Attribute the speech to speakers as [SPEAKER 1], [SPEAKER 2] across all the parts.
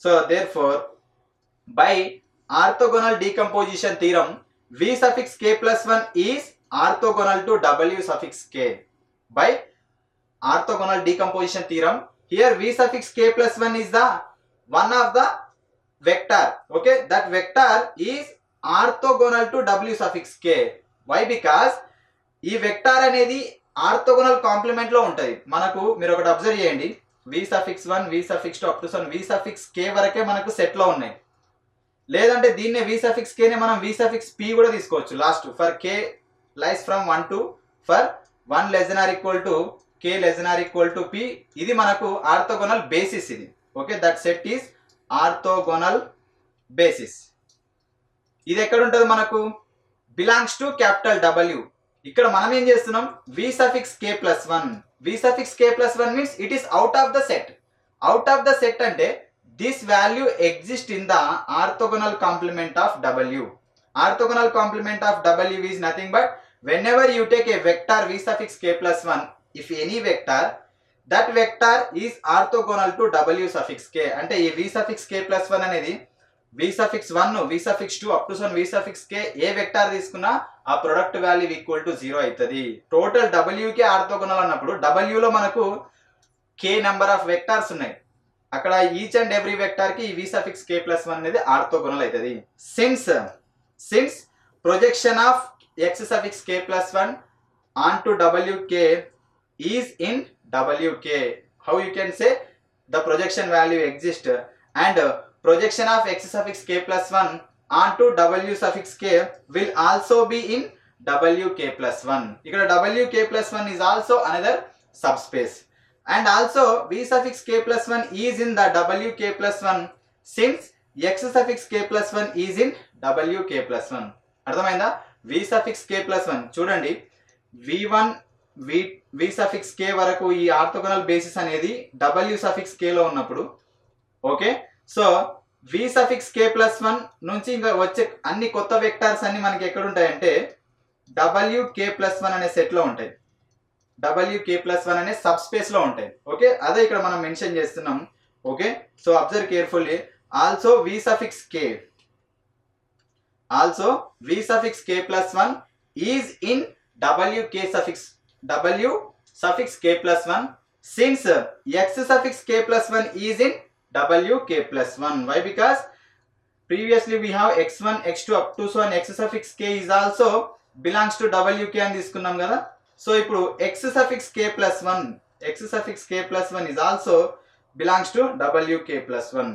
[SPEAKER 1] So therefore by orthogonal decomposition theorem, v suffix k plus 1 is orthogonal to w suffix k. By orthogonal decomposition theorem, here v suffix k plus 1 is the one of the vector. Okay, that vector is orthogonal to w suffix k. Why? Because ఈ vector అనేది orthogonal complement లో ఉంటది. మనకు మీరు ఒకటి observe చేయండి, v suffix 1 v suffix 2 up to v suffix k వరకే మనకు సెట్ లో ఉన్నాయి. లేదంటే దీన్నే v సఫిక్స్ k నే మనం v సఫిక్స్ p కూడా తీసుకోవచ్చు last. For k lies from 1 to for 1 less than or equal to k less than or equal to p. ఇది మనకు ఆర్థోగోనల్ బేసిస్ ఇది. Okay, that set is orthogonal basis. ఇది ఎక్కడ ఉంటుంది మనకు? Belongs to capital W. ఇక్కడ మనం ఏం చేస్తున్నాం? v suffix k plus 1. v suffix k plus 1 means it is out of the set. Out of the set అంటే this value exist in the orthogonal complement of W. Orthogonal complement of W is nothing but whenever you take a vector v suffix k plus 1, if any vector, that vector is orthogonal to w suffix k. అంటే ఈ v suffix k plus 1 అనేది v suffix 1 v suffix 2 up to v suffix k A vector తీసుకున్నా ఆ product value equal to 0 అవుతుంది. Total w కే orthogonal అన్నప్పుడు w లో మనకు k number of vectors ఉన్నాయి. అక్కడ ఈచ్ అండ్ ఎవ్రీ వెక్టార్ కి ఈ v suffix k plus 1 అనేది ఆర్థోగోనల్ అవుతుంది. Since projection of x suffix k plus 1 onto wk is in wk. How you can say the projection value exists and projection of x suffix k plus 1 onto w suffix k will also be in wk plus 1. ఇక్కడ wk plus 1 is also another subspace and also v suffix k plus 1 is in the wk plus 1 since x suffix k plus 1 is in wk plus 1. అర్థమైందా? v suffix k plus 1 చూడండి, v1 v suffix k వరకు ఈ orthogonal basis అనేది w suffix k లో ఉన్నప్పుడు, okay, so v suffix k plus 1 నుంచి ఇంకా వచ్చే అన్ని కొత్త వెక్టార్స్ అన్ని మనకి ఎక్కడ ఉంటాయంటే wk plus 1 అనే సెట్ లో ఉంటాయి. wk plus 1 అనే సబ్ స్పేస్ లో ఉంటాయి. ఓకే, అదే ఇక్కడ మనం మెన్షన్ చేస్తున్నాం. Okay, so observe carefully. Also v suffix k plus 1 is in w suffix k plus 1 since x suffix k plus 1 is in wk plus 1. Why? Because previously we have x1 x2 up to x suffix k is also belongs to wk అని తీసుకున్నాం కదా. So ఇప్పుడు x suffix k plus 1 is also belongs to wk plus 1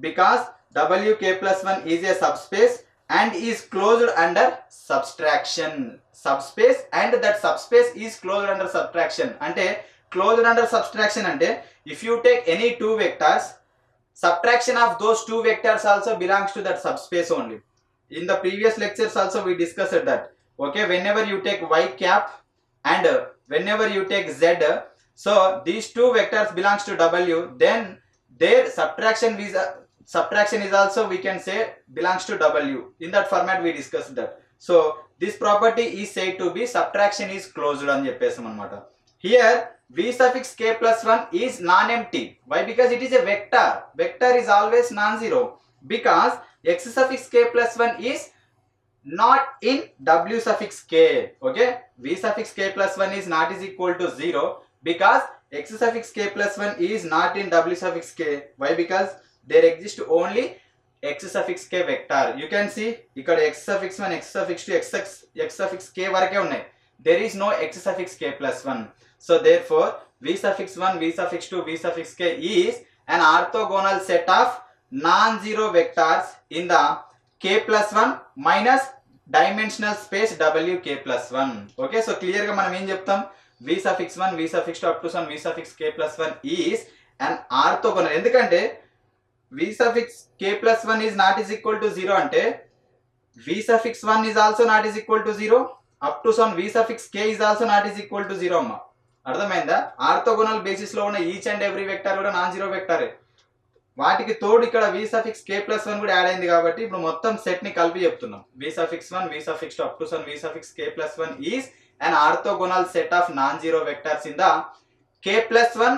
[SPEAKER 1] because wk plus 1 is a subspace and is closed under subtraction. Subspace and that subspace is closed under subtraction. అంటే closed under subtraction అంటే if you take any two vectors, subtraction of those two vectors also belongs to that subspace only. In the previous lectures also we discussed that. Okay, whenever you take y cap and whenever you take z, so these two vectors belongs to w, then their subtraction is also we can say belongs to w. In that format we discussed that. So this property is said to be subtraction is closed అని చెప్పేసాం అన్నమాట. Here v suffix k plus 1 is non-empty. Why? Because it is a vector. Vector is always non-zero because x suffix k plus 1 is not in w suffix k. Okay, v suffix k plus 1 is not is equal to 0 because x suffix k plus 1 is not in w suffix k. Why? Because there exists only x suffix k vector. You can see ఇక్కడ x suffix 1 x suffix 2 x suffix k వరకే ఉన్నాయి. There is no x suffix k plus 1. So therefore v suffix 1 v suffix 2 v suffix k is an orthogonal set of non-zero vectors in the k plus 1 minus dimensional space wk plus 1. Okay, so clear గా మనం ఏం చెప్తాం? v suffix 1 v suffix 2 up to v suffix k plus 1 is an orthogonal. ఎందుకంటే v suffix k plus 1 is not is equal to 0 అంటే v suffix 1 is also not is equal to 0 up to v suffix k is also not is equal to 0 అమ్మా. అర్థమైందా? Orthogonal basis లో ఉన్న each and every vector కూడా non zero వెక్టారే. వాటికి తోడు ఇక్కడ v suffix k plus 1 కూడా add అయింది కాబట్టి ఇప్పుడు మొత్తం సెట్ ని కలిపి చెప్తున్నాం. v suffix 1 v suffix 2 up to v suffix k plus 1 is an orthogonal set of non-zero vectors in the k plus 1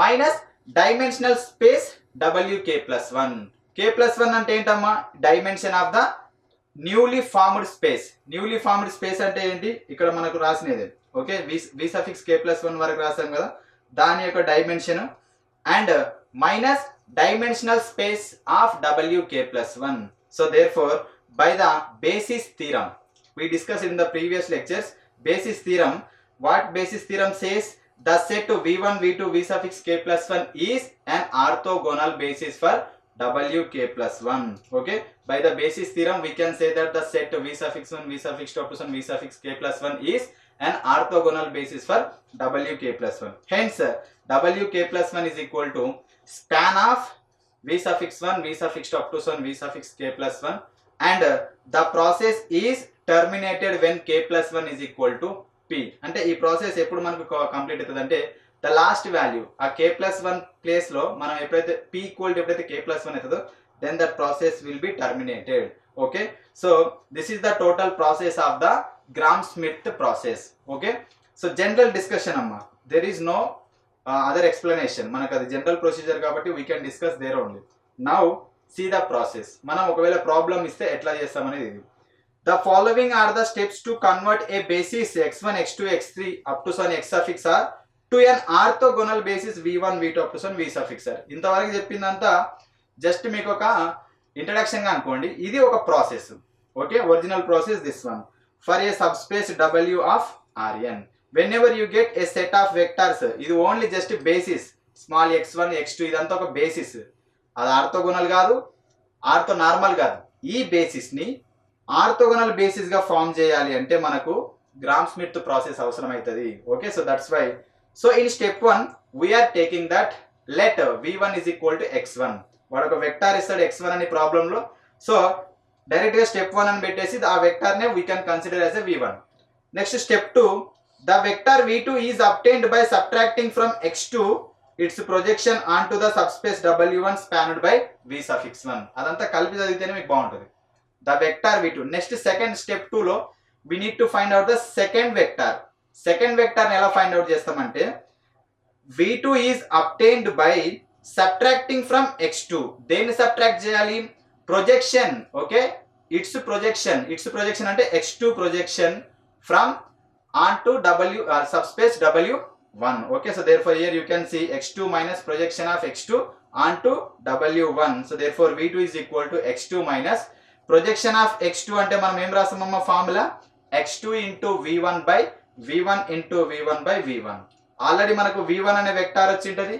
[SPEAKER 1] minus dimensional space wk plus 1. k plus 1 అంటే ఏంటమ్మా? Dimension of the newly formed space. Newly formed space అంటే ఏంటి? ఇక్కడ మనకు రాసినది. Okay, v suffix k plus 1 వరకు రాసాం కదా, దాని యొక్క dimension and minus dimensional space of wk plus 1. So therefore by the basis theorem, we discussed in the previous lectures, basis theorem, what basis theorem says? The set v1 v2 v suffix k plus 1 is an orthogonal basis for wk plus 1. Okay, by the basis theorem we can say that the set v suffix 1 v suffix 2 plus 1 v suffix k plus 1 is an orthogonal basis for wk plus 1. Hence wk plus 1 is equal to span of v suffix 1 v suffix 2 up to 1 v suffix k plus 1, and the process is terminated when k plus 1 is equal to p. అంటే ఈ process ఎప్పుడు మనకు complete అవుతుంది అంటే the last value ఆ k plus 1 place లో మనం ఎప్పుడైతే p ఈక్వల్ టు ఎప్పుడైతే k plus 1 అవుతుందో then that process will be terminated. Okay, so this is the total process of the Gram Schmidt process. Okay, so general discussion అమ్మా, there is no other explanation. మనకు అది general procedure కాబట్టి we can discuss there only. Now see the process. మనం ఒకవేళ problem ఇస్తే ఎట్లా చేస్తామనేది ఇది. The following are the steps to convert a basis x1 x2 x3 up to some x suffix r to an orthogonal basis v1 v2 up to some v suffix r. ఇంతవరకు చెప్పిందంతా just మీకు ఒక introduction గా అనుకోండి. ఇది ఒక process. Okay, original process this one for a subspace w of rn. whenever you get a set of vectors, ఇది only just basis, small x1 x2 ఇదంతా ఒక బేసిస్, అది ఆర్థోగోనల్ కాదు, ఆర్థో నార్మల్ కాదు. ఈ బేసిస్ ని ఆర్థోగోనల్ బేసిస్ గా form చేయాలి అంటే మనకు గ్రామ్ స్మిత్ ప్రాసెస్ అవసరం అవుతుంది. Okay, so that's why so in step 1 we are taking that let v1 is equal to x1. వాడు ఒక వెక్టార్ ఇస్తాడు x1 అని ప్రాబ్లం లో. సో డైరెక్ట్ గా స్టెప్ 1 అని పెట్టేసి ఆ వెక్టార్ నే we can consider as a v1. Next step 2, the vector v2 is obtained by subtracting from x2 its projection onto the subspace w1 spanned by v suffix 1. అదంతా కలిపి చదివితేనే మీకు బాగుంటుంది. the vector v2. Next second step 2 లో we need to find out the second vector. Second vector ఎలా find out చేస్తామంటే v2 is obtained by subtracting from x2. దేన్ని subtract చేయాలి? ప్రొజెక్షన్. ఓకే, ఇట్స్ ప్రొజెక్షన్ అంటే x2 projection from onto w subspace w1. okay, so therefore here you can see x2 minus projection of x2 onto w1. so therefore v2 is equal to x2 minus projection of x2 అంటే మనం ఏం రాస్తామమ్మా formula x2 into v1 by v1 into v1 by v1. Already మనకు v1 అనే vector వచ్చింటది,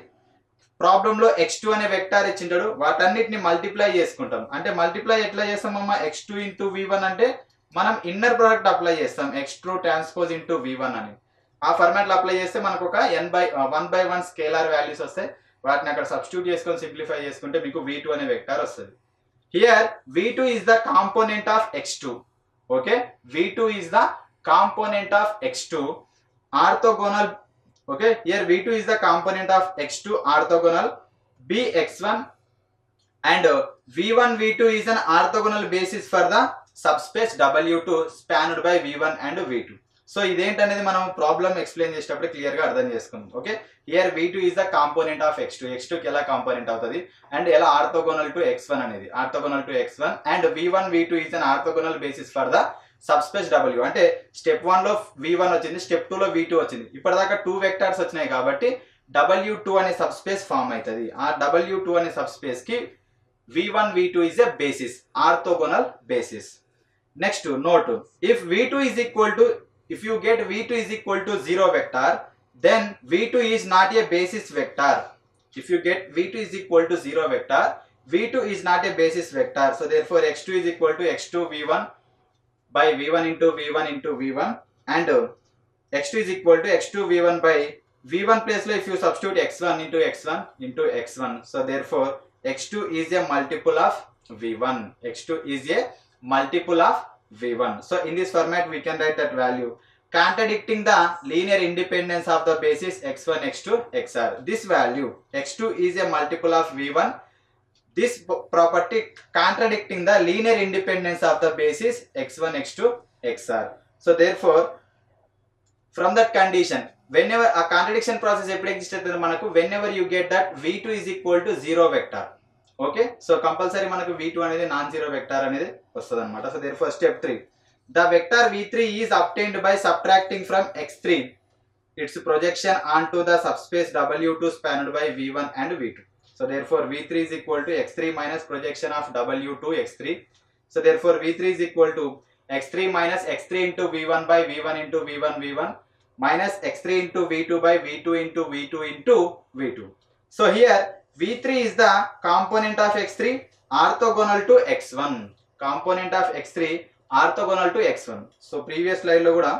[SPEAKER 1] problem లో x2 అనే vector ఇచ్చింటాడు, వాటన్నిటిని multiply చేసుకుంటాం. అంటే మల్టిప్లై ఎట్లా చేస్తామమ్మా? x2 into v1 అంటే మనం ఇన్నర్ ప్రోడక్ట్ అప్లై చేస్తాం, x2 ట్రాన్స్పోజ్ ఇంటూ v1 అని. ఆ ఫార్మాట్ లో అప్లై చేస్తే మనకు ఒక n/1 స్కేలార్ వాల్యూస్ వస్తాయి. వాటిని అక్కడ సబ్స్టిట్యూట్ చేసుకొని సింప్లిఫై చేసుకుంటే మీకు v2 అనే వెక్టార్ వస్తుంది. Here v2 is the component of x2. Okay, v2 is the component of x2 orthogonal. Okay, here v2 is the component of x2 orthogonal bx1 and v1 v2 is an orthogonal basis for the subspace w2 spanned by v1 and v2. So ఇదేంటనేది మనం problem explain చేసేటప్పుడు clear గా అర్థం చేసుకుందాం. Okay, here v2 is the component of x2 కి ఎలా component అవుతుంది and ఎలా ఆర్థోగోనల్ టు x1 అనేది orthogonal to x1 and v1 v2 is an orthogonal basis for the subspace w. అంటే స్టెప్ 1 లో v1 వచ్చింది, స్టెప్ 2 లో v2 వచ్చింది. ఇప్పటిదాకా 2 వెక్టార్స్ వచ్చినాయి కాబట్టి w2 అనే సబ్స్పేస్ ఫామ్ అవుతుంది. ఆ w2 అనే సబ్స్పేస్ కి v1 v2 is a basis, orthogonal basis. Next note, if v2 is equal to, if you get v2 is equal to 0 vector, then v2 is not a basis vector. If you get v2 is equal to 0 vector, v2 is not a basis vector. So therefore x2 is equal to x2 v1 by v1 into v1 into v1 and x2 is equal to x2 v1 by v1 place lo if you substitute x1 into x1 into x1. So therefore x2 is a multiple of v1. x2 is a multiple of v1. So in this format we can write that value contradicting the linear independence of the basis x1 x2 xr. This value x2 is a multiple of v1. This property contradicting the linear independence of the basis x1 x2 xr. So therefore from that condition whenever a contradiction process ఎప్పుడు exist అవుతుంది మనకు, whenever you get that v2 is equal to 0 vector. Okay, so compulsory మనకు v2 అనేది non zero vector అనేది వస్తుంది అనమాట. So therefore step 3, the vector v3 is obtained by subtracting from x3 its projection onto the subspace w2 spanned by v1 and v2. So therefore v3 is equal to x3 minus projection of w2 x3. So therefore v3 is equal to x3 minus x3 into v1 by v1 into v1 v1 minus x3 into v2 by v2 into v2 into v2. So here v3 is the component of x3 orthogonal to x1. Component of x3 orthogonal to x1. So previous slide lo kuda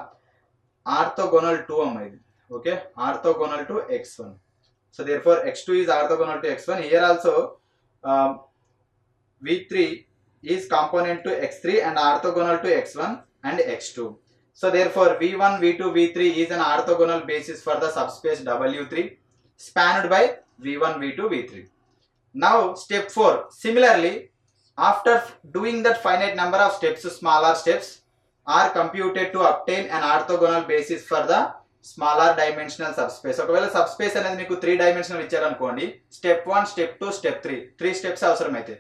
[SPEAKER 1] orthogonal to amma idi. Okay, orthogonal to x1. So therefore x2 is orthogonal to x1. Here also v3 is component to x3 and orthogonal to x1 and x2. So therefore v1 v2 v3 is an orthogonal basis for the subspace w3 spanned by v1 v2 v3. Now step 4, similarly after doing that finite number of steps, smaller steps are computed to obtain an orthogonal basis for the smaller dimensional subspace. ఒకవేళ subspace అనేది మీకు 3 dimensional ఇచ్చారనుకోండి, step 1 step 2 step 3 steps అవసరమైతే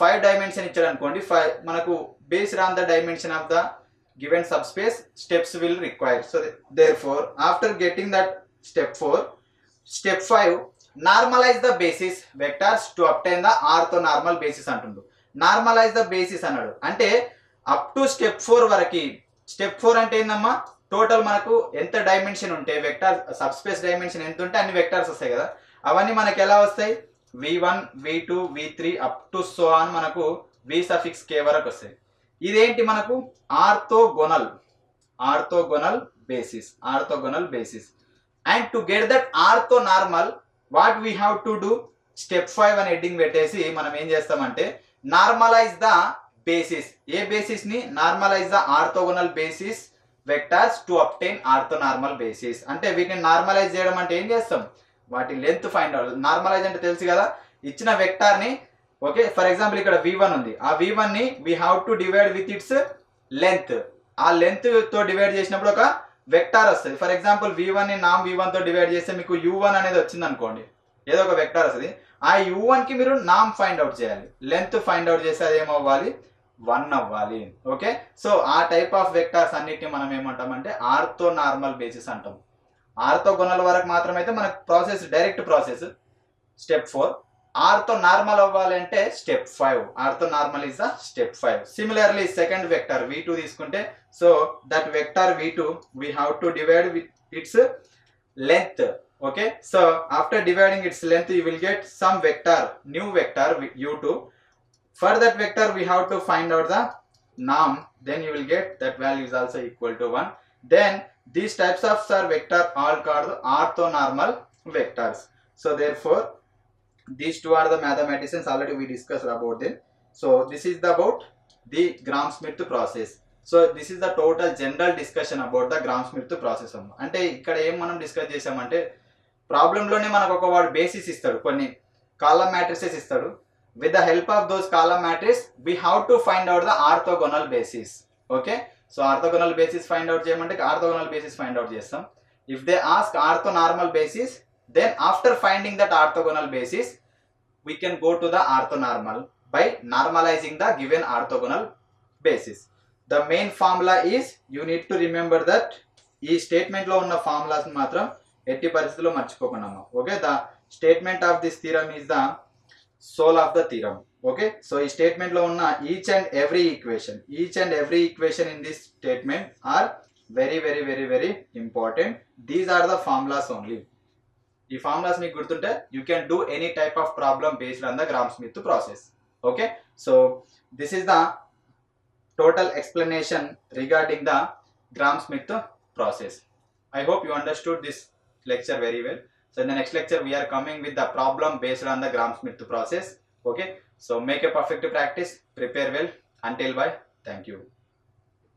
[SPEAKER 1] 5 dimension ఇచ్చారనుకోండి, మనకు based on the dimension of the given subspace steps will require. So therefore after getting that step 4, step 5, normalise the basis vectors to obtain the orthonormal basis అంటుండు. Normalise the basis అన్నాడు అంటే up to step 4 వరకు. Step 4 అంటే ఏందమ్మా, total మనకు ఎంత dimension ఉంటే vector subspace dimension ఎంత ఉంటే అన్ని వెక్టార్స్ వస్తాయి కదా, అవన్నీ మనకి ఎలా వస్తాయి, v1 v2 v3 up to so on మనకు v సఫిక్స్ k వరకు వస్తాయి. ఇదేంటి మనకు orthogonal basis. And to get that orthonormal what we have to do, step 5 అని హెడ్డింగ్ పెట్టేసి మనం ఏం చేస్తామంటే నార్మలైజ్ ద బేసిస్. ఏ బేసిస్ ని, normalise the orthogonal basis vectors to obtain orthonormal basis. అంటే వీటిని నార్మలైజ్ చేయడం అంటే ఏం చేస్తాం, వాటి లెంత్ ఫైండ్ అవుట్. నార్మలైజ్ అంటే తెలుసు కదా, ఇచ్చిన వెక్టార్ ని, ఓకే ఫర్ ఎగ్జాంపుల్ ఇక్కడ v1 ఉంది, ఆ v1 ని we have to divide with its length. ఆ లెంత్ తో డివైడ్ చేసినప్పుడు ఒక వెక్టార్ వస్తుంది. ఫర్ ఎగ్జాంపుల్ v1 ని నామ్ v1 తో డివైడ్ చేస్తే మీకు u1 అనేది వచ్చింది అనుకోండి, ఏదో ఒక వెక్టార్ వస్తుంది. ఆ u1 కి మీరు నామ్ ఫైండ్ అవుట్ చేయాలి, లెంత్ ఫైండ్ అవుట్ చేస్తే అది ఏమవ్వాలి, 1 అవ్వాలి. ఓకే, సో ఆ టైప్ ఆఫ్ వెక్టార్స్ అన్నిటిని మనం ఏమంటామంటే ఆర్థోనార్మల్ బేసిస్ అంటాం. ఆర్థోగోనల్ వరకు మాత్రమైతే మనకు process direct process step 4. Orthonormal అవ్వాలి అంటే step 5. Orthonormal is the step 5. Similarly second vector v2 తీసుకుంటే, so that vector v2 we have to divide with its length. Okay, so after dividing its length you will get some vector, new vector u2. For that vector we have to find out the norm, then you will get that value is also equal to 1. Then these types of vector all called orthonormal vectors. So therefore these two are the mathematicians, already we discussed about them. So this is about the Gram-Schmidt process. So this is the total general discussion about the Gram-Schmidt process. అంటే ఇక్కడ ఏం మనం discuss చేసామంటే, ప్రాబ్లంలోనే మనకు ఒక వాడు basis ఇస్తాడు, కొన్ని కాలమ్ మ్యాట్రిసెస్ ఇస్తాడు. With the help of those column matrix we have to find out the orthogonal basis. Okay, so orthogonal basis find out చేయమంటే ఆర్థోగోనల్ బేసిస్ ఫైండ్ అవుట్ చేస్తాం. If they ask orthonormal basis, then after finding that orthogonal basis we can go to the orthonormal by normalizing the given orthogonal basis. The main formula is, you need to remember that ఈ statement లో ఉన్న formulas మాత్రం ఎట్టి పరిస్థితుల్లో మర్చిపోకుండా. Okay, the statement of this theorem is the soul of the theorem. Okay, so ఈ statement లో ఉన్న each and every equation in this statement are very very very very important. These are the formulas only. ఈ formulas మీకు గుర్తుంటే you can do any type of problem based on the Gram-Schmidt process. Okay, so this is the total explanation regarding the Gram-Schmidt process. I hope you understood this lecture very well. So in the next lecture we are coming with the problem based on the Gram-Schmidt process. Okay, so make a perfect practice, prepare well. Until bye, thank you.